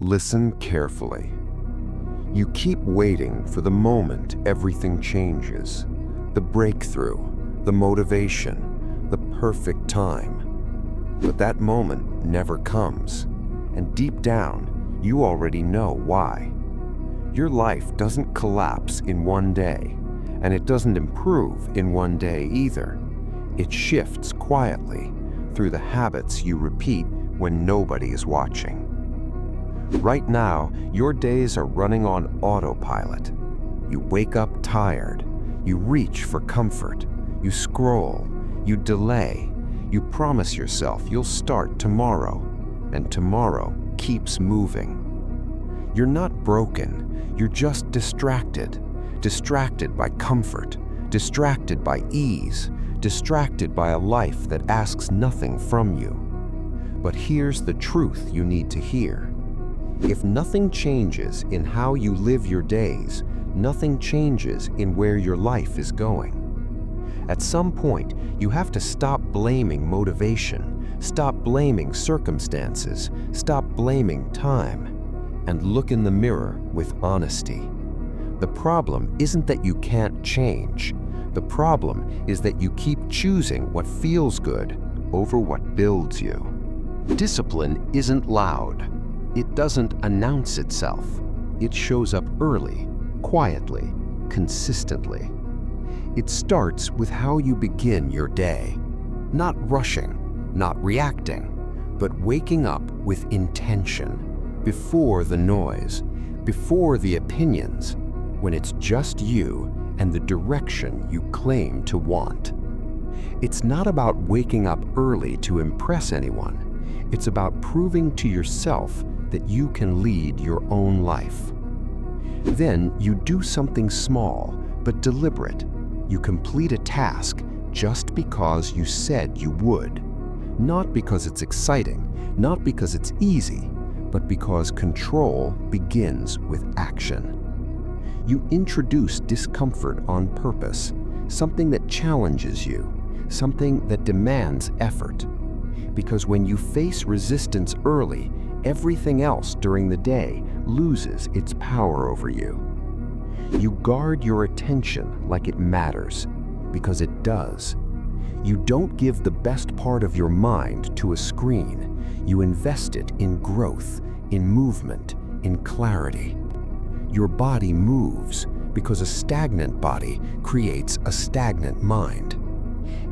Listen carefully. You keep waiting for the moment everything changes, the breakthrough, the motivation, the perfect time. But that moment never comes, and deep down, you already know why. Your life doesn't collapse in one day, and it doesn't improve in one day either. It shifts quietly through the habits you repeat when nobody is watching. Right now, your days are running on autopilot. You wake up tired, you reach for comfort, you scroll, you delay, you promise yourself you'll start tomorrow, and tomorrow keeps moving. You're not broken, you're just distracted. Distracted by comfort, distracted by ease, distracted by a life that asks nothing from you. But here's the truth you need to hear. If nothing changes in how you live your days, nothing changes in where your life is going. At some point, you have to stop blaming motivation, stop blaming circumstances, stop blaming time, and look in the mirror with honesty. The problem isn't that you can't change. The problem is that you keep choosing what feels good over what builds you. Discipline isn't loud. It doesn't announce itself. It shows up early, quietly, consistently. It starts with how you begin your day. Not rushing, not reacting, but waking up with intention, before the noise, before the opinions, when it's just you and the direction you claim to want. It's not about waking up early to impress anyone. It's about proving to yourself that you can lead your own life. Then you do something small but deliberate. You complete a task just because you said you would. Not because it's exciting, not because it's easy, but because control begins with action. You introduce discomfort on purpose, something that challenges you, something that demands effort. Because when you face resistance early, everything else during the day loses its power over you. You guard your attention like it matters, because it does. You don't give the best part of your mind to a screen. You invest it in growth, in movement, in clarity. Your body moves because a stagnant body creates a stagnant mind.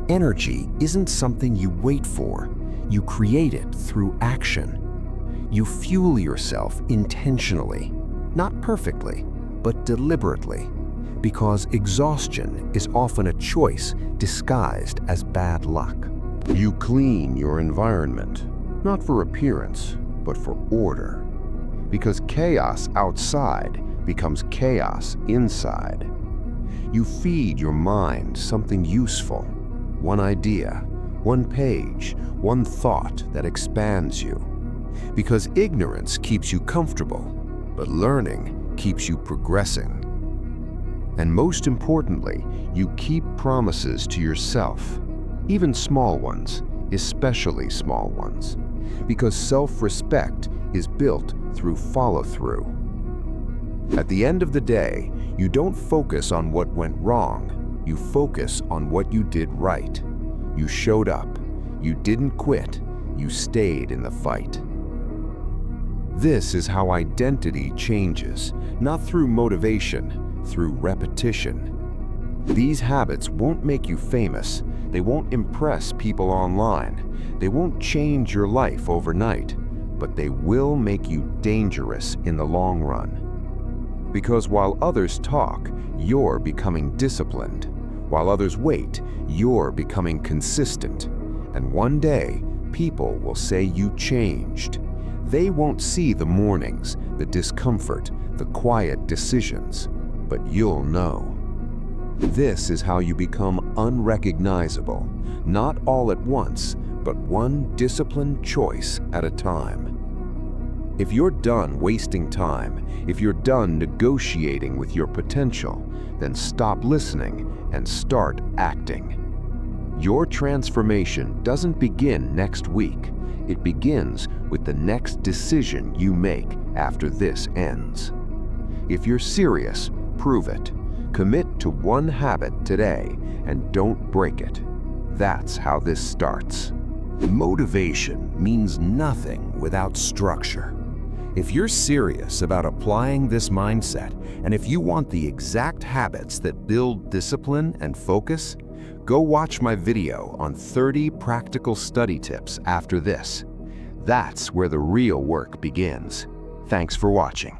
Energy isn't something you wait for. You create it through action. You fuel yourself intentionally, not perfectly, but deliberately, because exhaustion is often a choice disguised as bad luck. You clean your environment, not for appearance, but for order, because chaos outside becomes chaos inside. You feed your mind something useful, one idea, one page, one thought that expands you. Because ignorance keeps you comfortable, but learning keeps you progressing. And most importantly, you keep promises to yourself, even small ones, especially small ones, because self-respect is built through follow-through. At the end of the day, you don't focus on what went wrong, you focus on what you did right. You showed up, you didn't quit, you stayed in the fight. This is how identity changes, not through motivation, through repetition. These habits won't make you famous, they won't impress people online, they won't change your life overnight, but they will make you dangerous in the long run. Because while others talk, you're becoming disciplined. While others wait, you're becoming consistent. And one day, people will say you changed. They won't see the mornings, the discomfort, the quiet decisions, but you'll know. This is how you become unrecognizable, not all at once, but one disciplined choice at a time. If you're done wasting time, if you're done negotiating with your potential, then stop listening and start acting. Your transformation doesn't begin next week. It begins with the next decision you make after this ends. If you're serious, prove it. Commit to one habit today and don't break it. That's how this starts. Motivation means nothing without structure. If you're serious about applying this mindset, and if you want the exact habits that build discipline and focus, go watch my video on 30 practical study tips after this. That's where the real work begins. Thanks for watching.